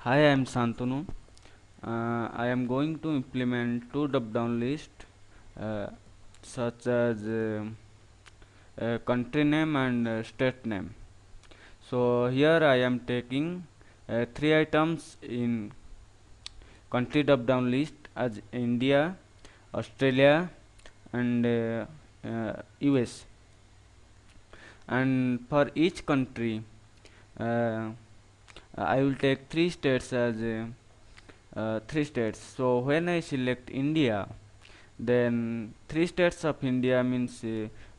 Hi, I am Santanu. I am going to implement two drop-down lists uh, such as country name and state name. So here I am taking three items in country drop-down list as India, Australia, and US. And for each country, uh, I will take three states as three states. So when I select India, then three states of India means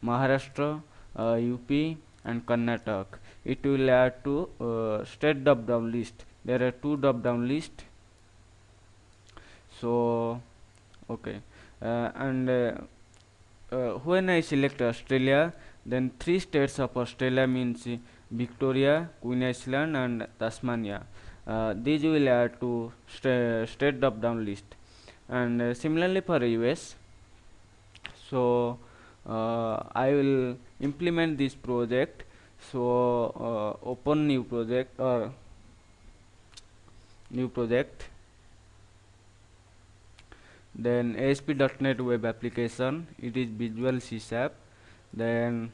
Maharashtra, UP, and Karnataka. It will add to state drop down list. There are two drop down list. So okay, and when I select Australia, then three states of Australia means Victoria, Queensland, and Tasmania. These will add to state drop down list. And similarly for US, so I will implement this project. So open new project or new project, then ASP.NET web application, it is Visual C Sharp, then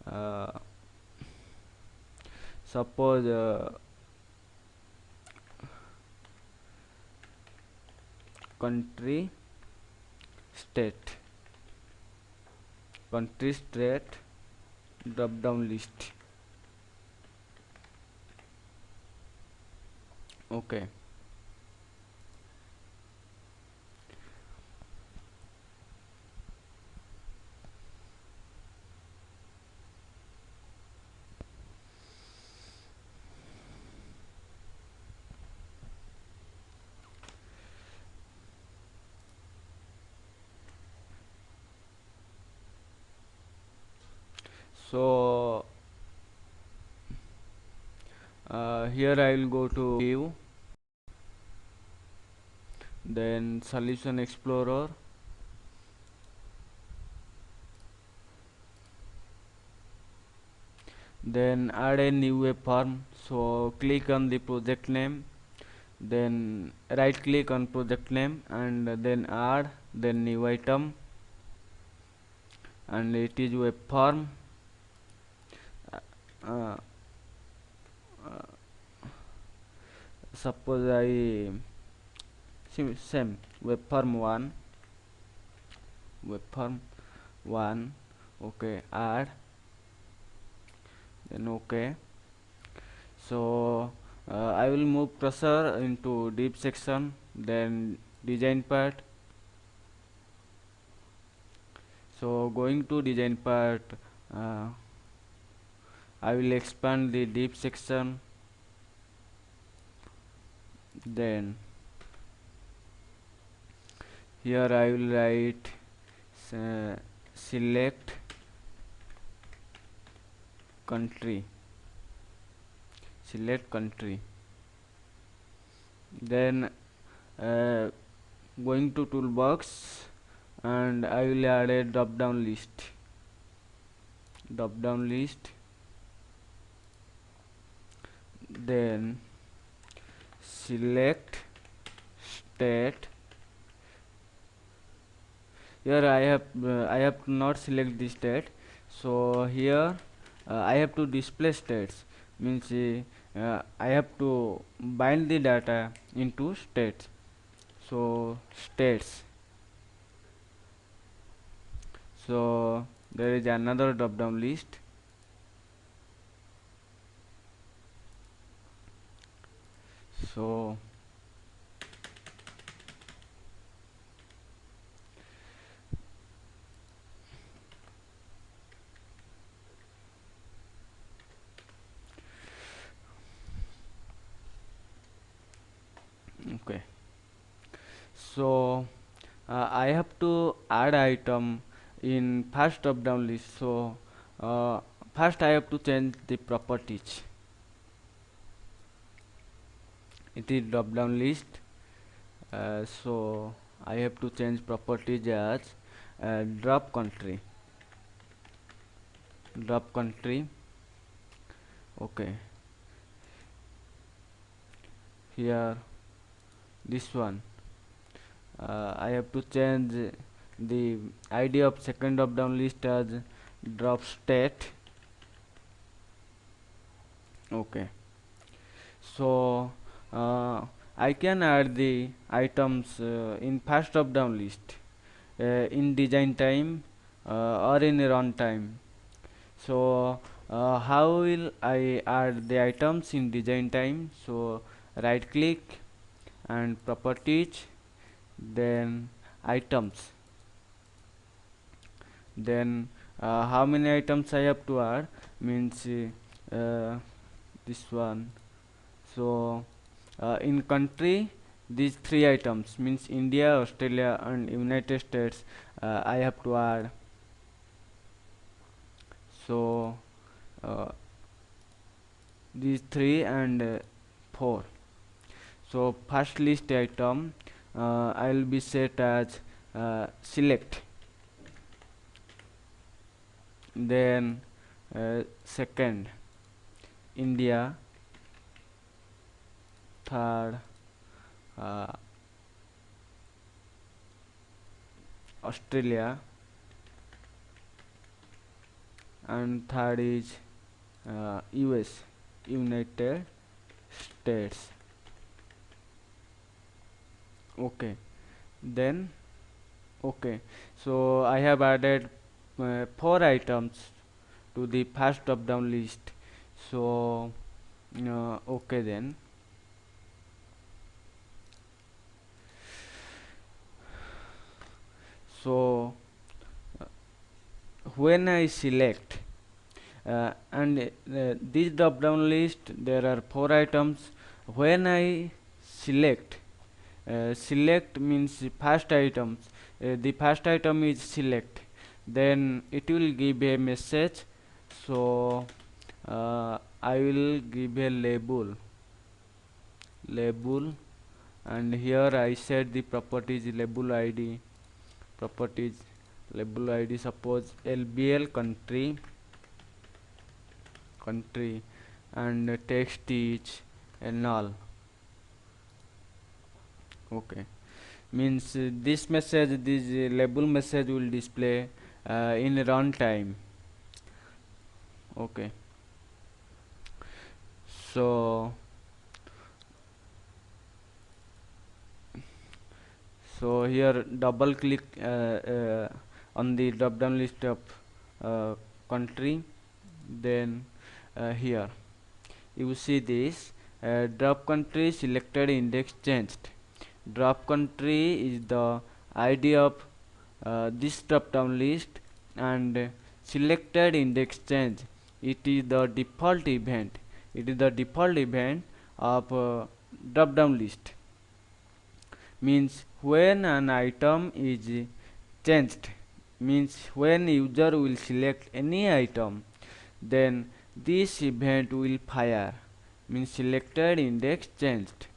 uh, suppose country state country state drop down list. Okay, so here I will go to view, then solution explorer, then add a new web form. So click on the project name, then right click on project name, and then add, then new item, and it is web form. uh, Suppose I same web form 1, web form 1. Okay, add, then okay. So I will move cursor into deep section, then design part. So going to design part, uh, I will expand the deep section, then here I will write select country, select country, then uh, going to toolbox, and I will add a drop down list, drop down list, then select state. Here I have not select the state, so here I have to display states, means I have to bind the data into states. So states, so there is another drop down list. So okay, so I have to add item in first drop down list. So uh, first I have to change the properties. It is drop down list, so I have to change properties as drop country, drop country. Okay, here this one. I have to change the ID of second drop down list as drop state. Okay, so I can add the items in first drop down list in design time or in run time. So how will I add the items in design time? So right click and properties, then items, then how many items I have to add means this one. So in country, these three items means India, Australia and United States I have to add. So these 3 and 4. So first list item I will be set as select, then second India, third Australia, and third is US, United States. Okay, then okay, so I have added 4 items to the first drop down list. So okay, then so when I select and this drop down list there are 4 items. When I select, select means first items, the first item is select, then it will give a message. So I will give a label, and here I set the properties label ID, properties label ID, suppose LBL country, and text is null. Okay, means this message, this label message will display in runtime. Okay, so here double click on the drop down list of country, then here you see this drop country selected index changed. Drop country is the ID of this drop down list, and selected index change, it is the default event. It is the default event of drop down list. Means when an item is changed, means when user will select any item, then this event will fire, means selected index changed,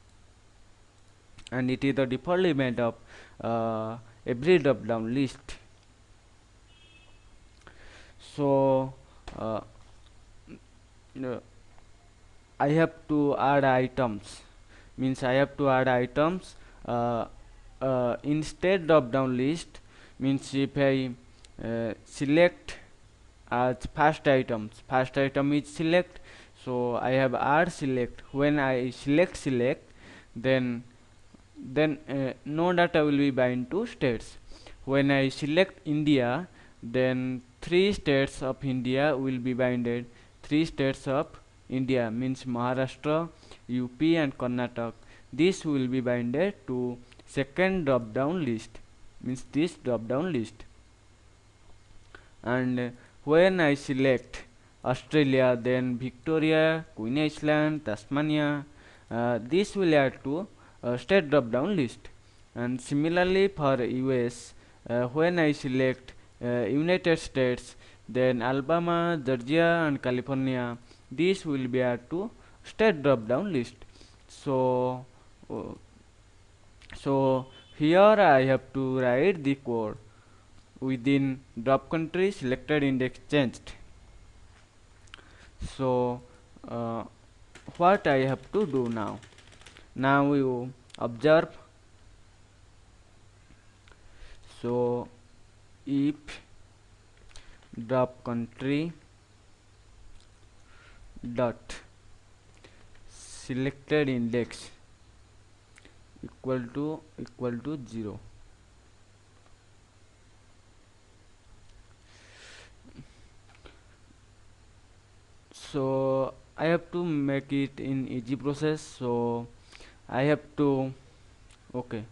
and it is the default event of every drop down list. So I have to add items, means I have to add items instead drop down list. Means if I select as first item is select, so I have add select. When I select, then no data will be bind to states. When I select India, then 3 states of India will be binded. 3 states of India means Maharashtra, UP and Karnataka. This will be binded to second drop down list, means this drop down list. And when I select Australia, then Victoria, Queen Island, Tasmania, this will add to state drop down list. And similarly for US, when I select United States, then Alabama, Georgia and California, this will be added to state drop down list. So here I have to write the code within drop country selected index changed. So what I have to do now, Now you observe. So if drop country dot selected index equal to 0, so I have to make it in easy process. So I have to, okay,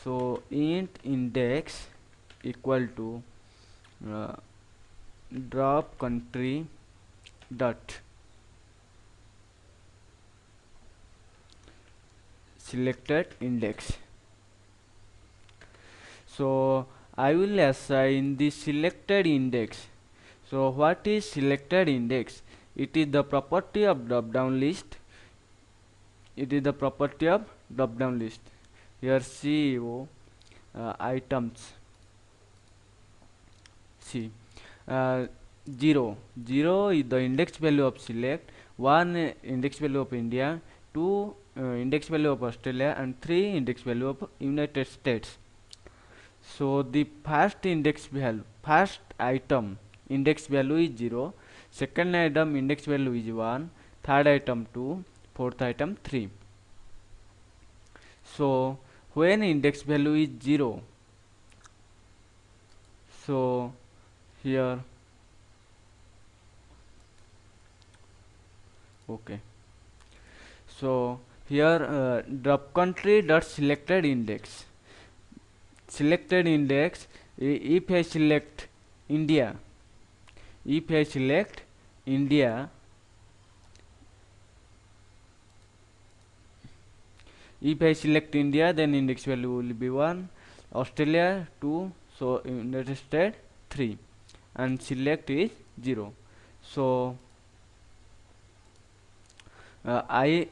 so int index equal to uh, drop country dot selected index. So I will assign the selected index. So what is selected index? It is the property of drop-down list. It is the property of drop-down list. Here CEO items. See, uh, 0 is the index value of select, 1 index value of India, 2 index value of Australia, and 3 index value of United States. So the first item index value is 0, second item index value is 1, third item 2, fourth item 3. So when index value is 0, so here, okay, so here drop country dot selected index. Selected index, if I select India, if I select India, if I select India, then index value will be 1, Australia 2, so United States 3, and select is 0. So I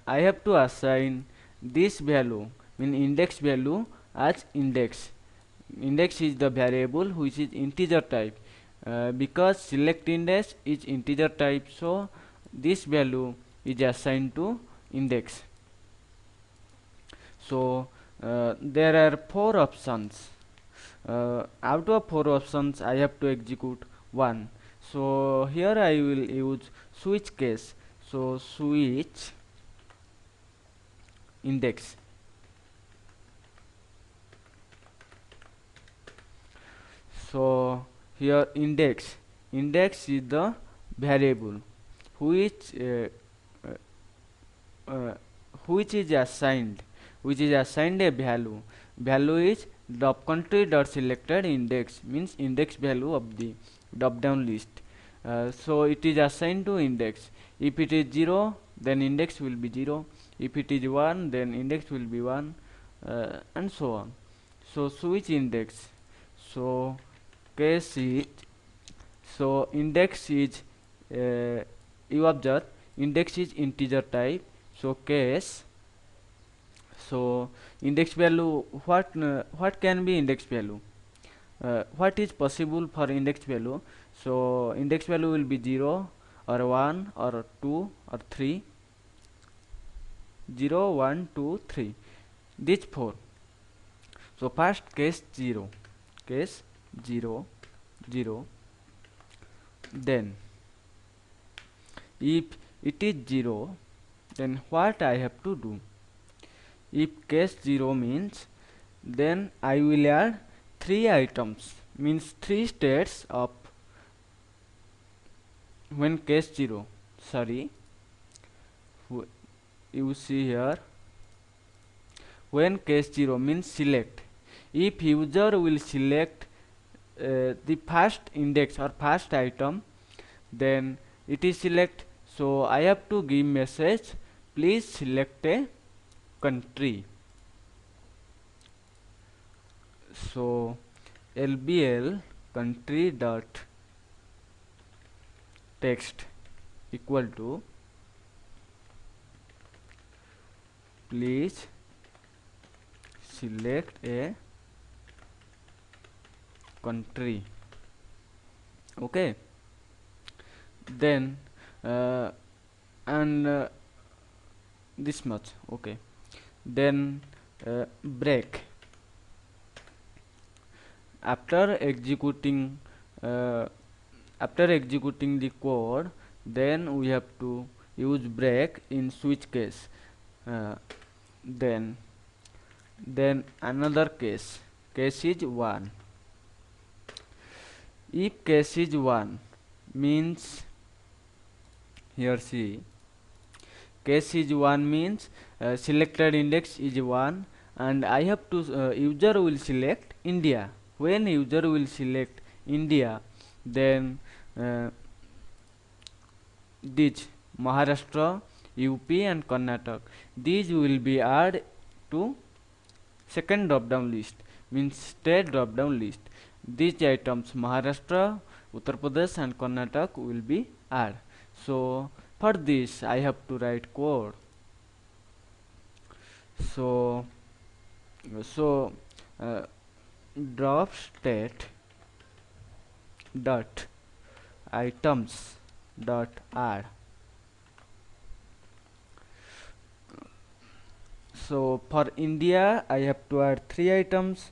have to assign this value, mean index value, as index. Index is the variable which is integer type. Because select index is integer type, so this value is assigned to index. So there are 4 options. Out of 4 options I have to execute one. So here I will use switch case. So switch index. So here index is the variable which which is assigned a value is drop country dot selected index, means index value of the drop down list. So it is assigned to index. If it is 0, then index will be 0. If it is 1, then index will be 1, and so on. So switch index. So case is, so index is you observe index is integer type. So case, so index value, what can be index value, what is possible for index value? So index value will be 0 or 1 or 2 or 3. 0 1 2 3, these 4. So first case 0, 0. Then if it is 0, then what I have to do? If case 0 means, then I will add 3 items, means 3 states of when case 0. Sorry, you see here, when case 0 means select. If user will select the first index or first item, then it is select. So I have to give message, please select a country. So lbl country dot text equal to please select a country. Okay, then and this much. Okay, then break. After executing uh, the code, then we have to use break in switch case. uh, then another case is 1. If case is 1 means, here see, case is 1 means selected index is 1 and I have to user will select India. When user will select India, then these Maharashtra, UP and Karnataka, these will be added to second drop down list, means state drop down list. These items Maharashtra, Uttar Pradesh and Karnataka will be added. So for this I have to write code. So uh, drop state dot items dot add. So for India I have to add 3 items.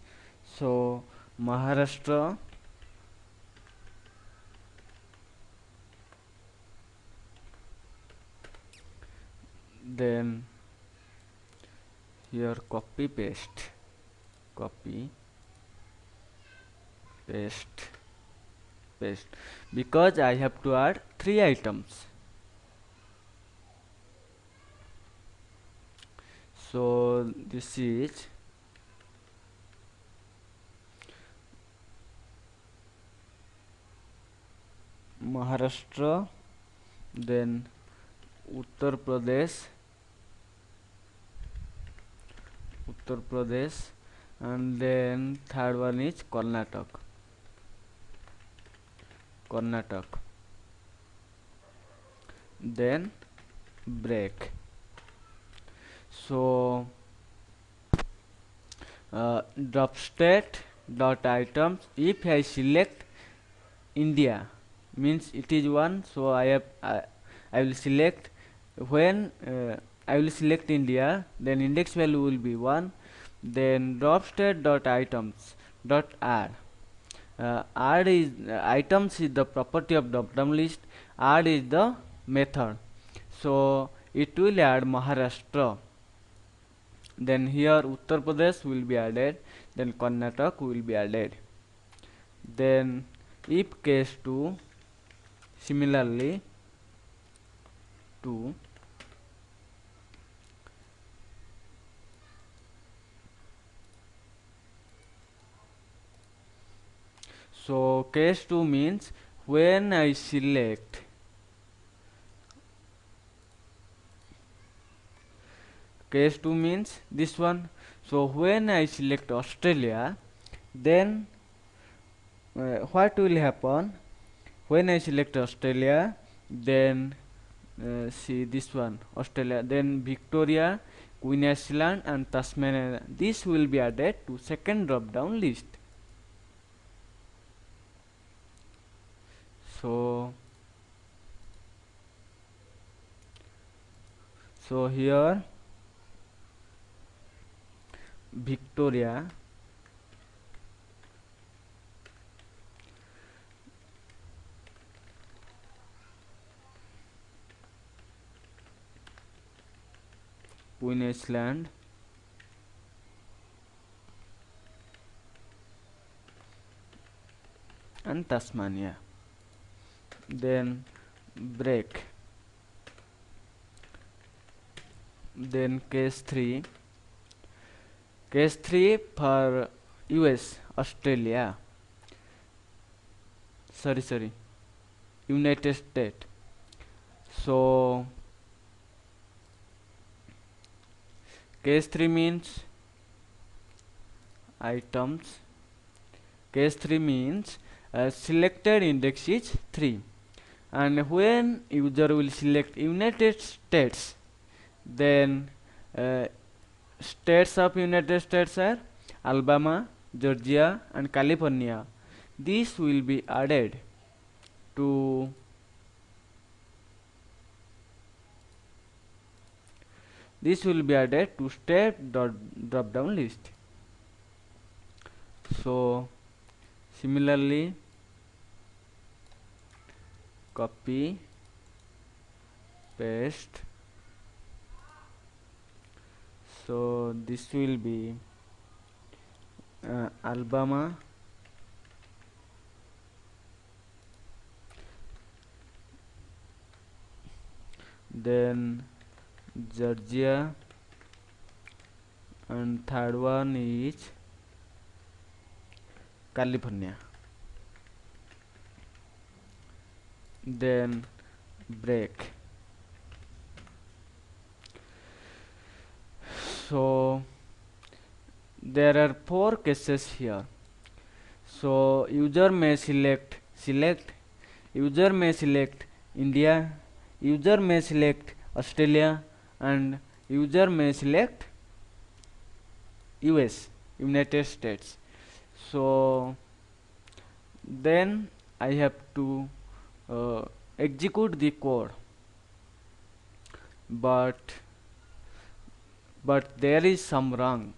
So Maharashtra, then here copy paste because I have to add 3 items. So this is Maharashtra, then Uttar Pradesh, and then third one is Karnataka. Then break. So drop state dot items, if I select India means it is 1, so I will select, when I will select India, then index value will be 1. Then drop state dot items dot add. Add is items is the property of drop down list, add is the method. So it will add Maharashtra, then here Uttar Pradesh will be added, then Karnataka will be added. Then if case 2, similarly 2, so case 2 means when I select case 2 means this one. So when I select Australia, then what will happen? When I select Australia, then see this one Australia, then Victoria, Queen Island and Tasmania, this will be added to second drop down list. So here Victoria, Queen Island, and Tasmania. Then break. Then case 3 for US, Australia, sorry, United States. So case 3 means items, case 3 means selected index is 3, and when user will select United States, then states of United States are Alabama, Georgia and California. This will be added to this will be added to state drop down list. So similarly, copy, paste. So this will be Alabama, then Georgia, and third one is California. Then break. So there are 4 cases here. So user may select user may select India, user may select Australia, and user may select US, United States. So then I have to execute the code, but there is some wrong,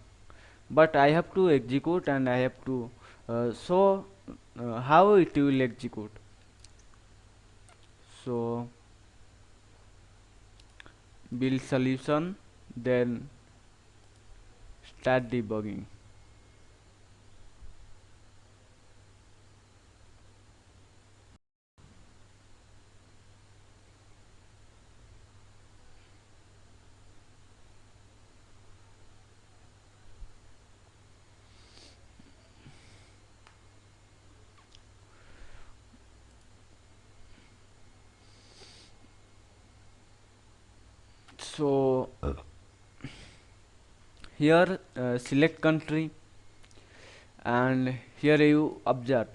but I have to execute and I have to show how it will execute. So build solution, then start debugging. So here select country, and here you observe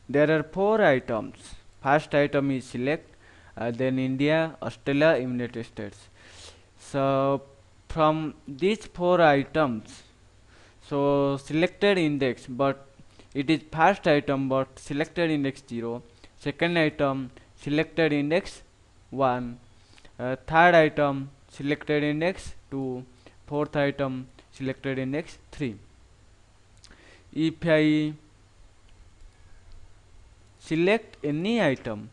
there are 4 items. First item is select, then India, Australia, United States. So from these 4 items, so selected index, but it is first item but selected index 0, second item selected index 1, third item selected index 2, fourth item selected index 3. If I select any item,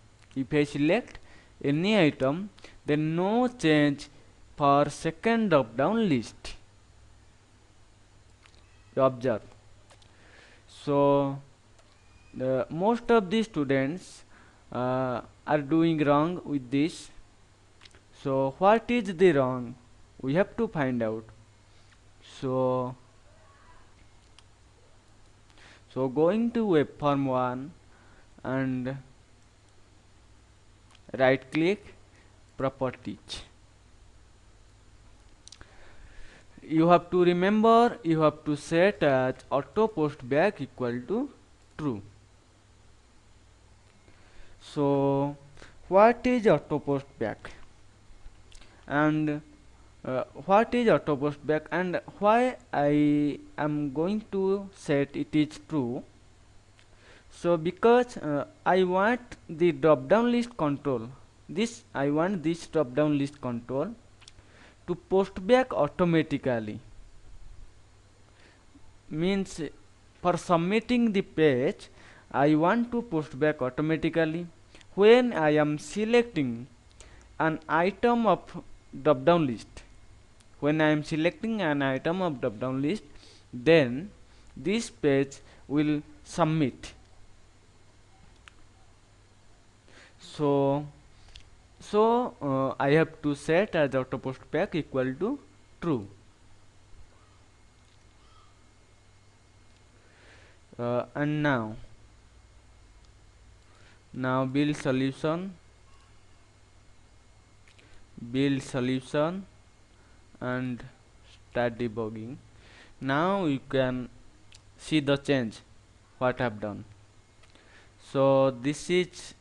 then no change for second drop down list. You observe. So most of the students are doing wrong with this. So what is the wrong? We have to find out. So going to web form 1 and right click properties. You have to remember, you have to set as auto post back equal to true. So what is auto post back, and what is auto post back, and why I am going to set it is true? So because I want the drop down list control, I want this drop down list control to post back automatically. Means for submitting the page, I want to post back automatically when I am selecting an item of drop down list. When I am selecting an item of drop down list, then this page will submit. So I have to set as auto post back equal to true. And now build solution and start debugging. Now you can see the change what I have done. So this is,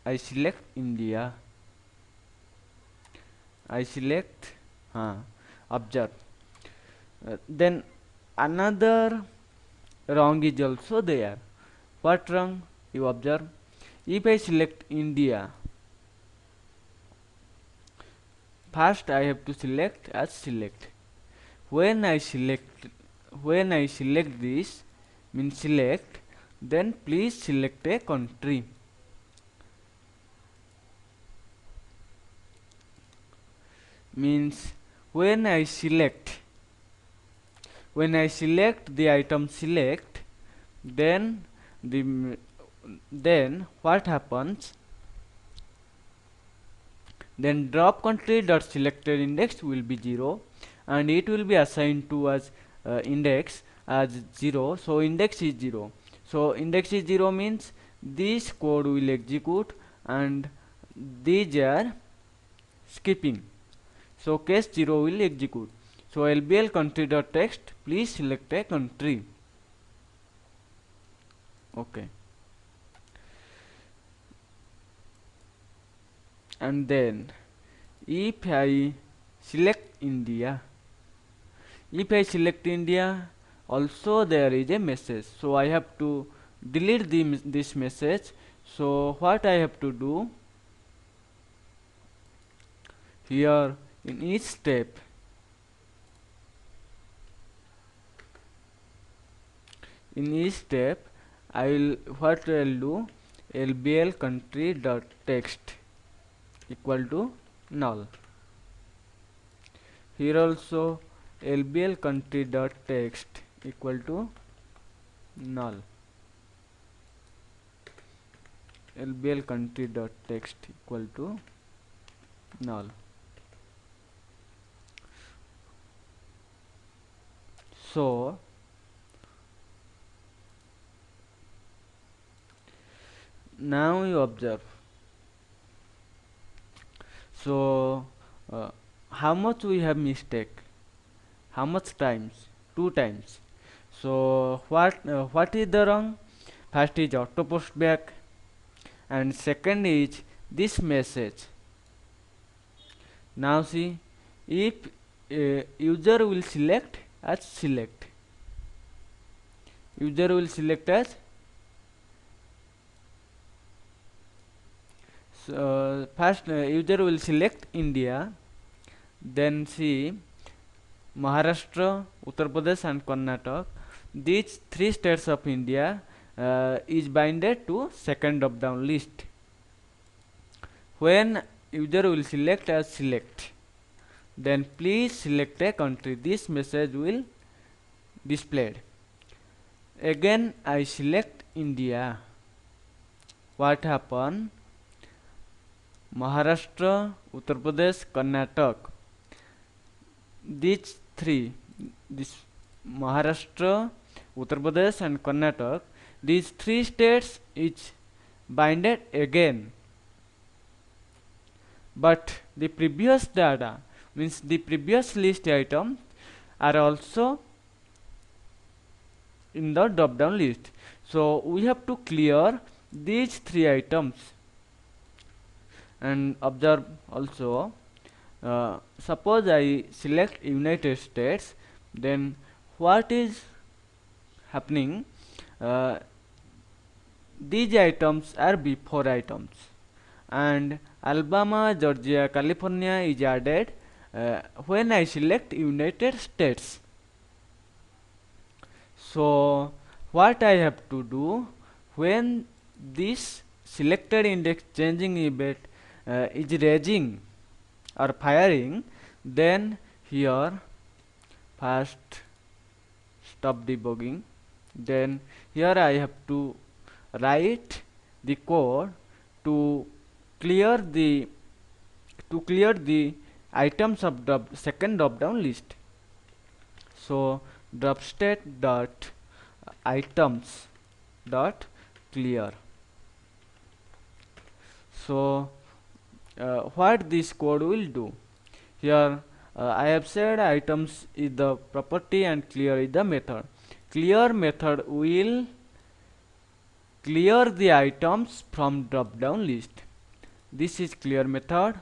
I select India, I select observe. Then another wrong is also there. What wrong? You observe, If I select India, first I have to select as select. When I select this, means select, then please select a country. Means when I select the item select, then what happens? Then drop country dot selected index will be 0, and it will be assigned to as index as 0. So index is 0. So index is 0 means this code will execute and these are skipping. So case 0 will execute. So lbl country dot text, please select a country. Okay. And then if I select India, also there is a message, so I have to delete this message. So what I have to do here, in each step I will do lbl country dot text equal to null. Here also lbl country dot text equal to null. lbl country dot text equal to null. So now you observe. So how much we have mistake? How much times? 2 times. So what is the wrong? First is auto post back, and second is this message. Now see, if user will select as select, user will select as first user will select India, then see Maharashtra, Uttar Pradesh and Karnataka. These 3 states of India is binded to second drop-down list. When user will select as select, then please select a country. This message will displayed. Again I select India. What happen? Maharashtra, Uttar Pradesh, Karnataka. These 3, this Maharashtra, Uttar Pradesh and Karnataka, these 3 states is binded again. But the previous data, means the previous list items, are also in the drop down list. So we have to clear these 3 items. And observe also, suppose I select United States, then what is happening? These items are before items, and Alabama, Georgia, California is added when I select United States. So what I have to do, when this selected index changing event is raising or firing, then here first stop debugging, then here I have to write the code to clear the items of the second drop down list. So drop state dot items dot clear. So what this code will do, here I have said items is the property and clear is the method. Clear method will clear the items from drop down list. This is clear method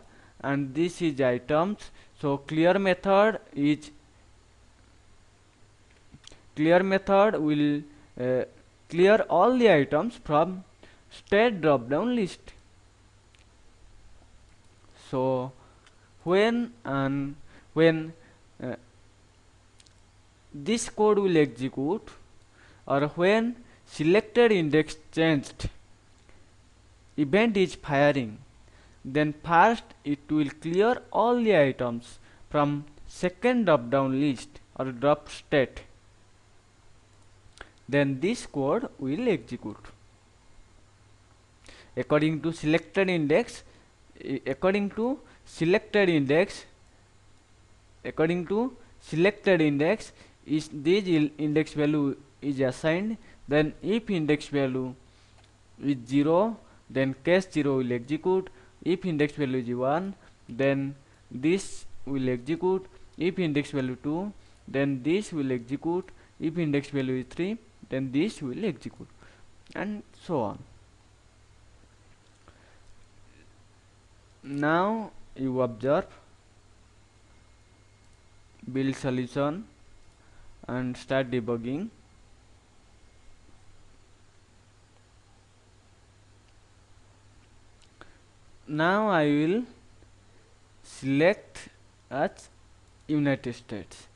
and this is items. So clear method will clear all the items from state drop down list. So when uh, this code will execute, or when selected index changed event is firing, then first it will clear all the items from second drop down list or drop state. Then this code will execute according to selected index. According to selected index is this index value is assigned. Then if index value is 0, then case 0 will execute. If index value is 1, then this will execute. If index value 2, then this will execute. If index value is 3, then this will execute, and so on. Now you observe, build solution and start debugging. Now I will select as United States,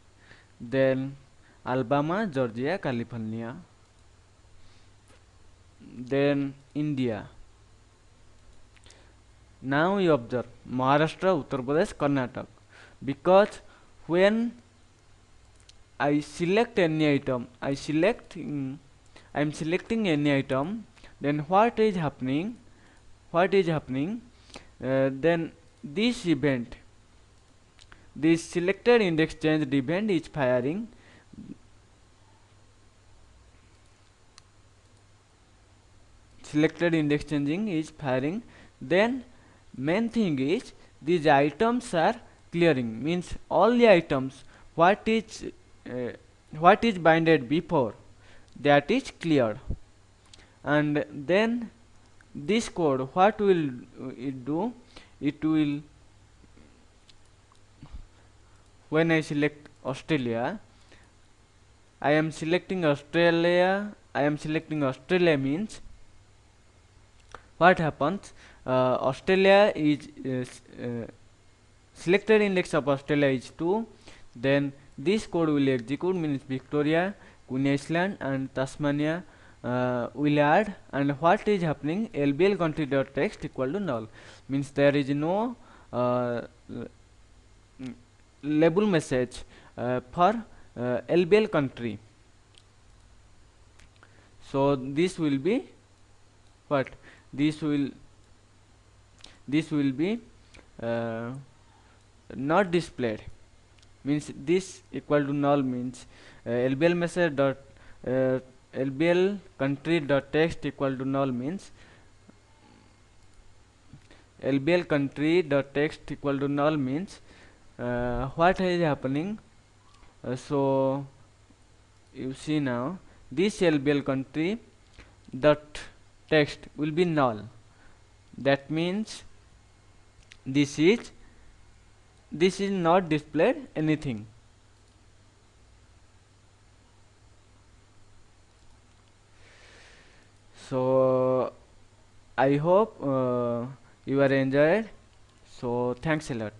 then Alabama, Georgia, California, then India. Now you observe Maharashtra, Uttar Pradesh, Karnataka, because when I select any item, I am selecting any item, then what is happening? Then this event, this selected index changed event is firing. Selected index changing is firing. Then main thing is these items are clearing, means all the items what is binded before, that is cleared. And then this code, what will it do? It will, when I select Australia, I am selecting Australia means what happens? Australia is selected index of Australia is 2. Then this code will execute, means Victoria, Queen Island and Tasmania will add. And what is happening? LBL country dot text equal to null, means there is no label message for LBL country. So this will be what? This will be not displayed, means this equal to null, means LBL message dot LBL country dot text equal to null, means LBL country dot text equal to null means what is happening? So you see now this LBL country dot text will be null. That means this is not displayed anything. So I hope you are enjoyed. So thanks a lot.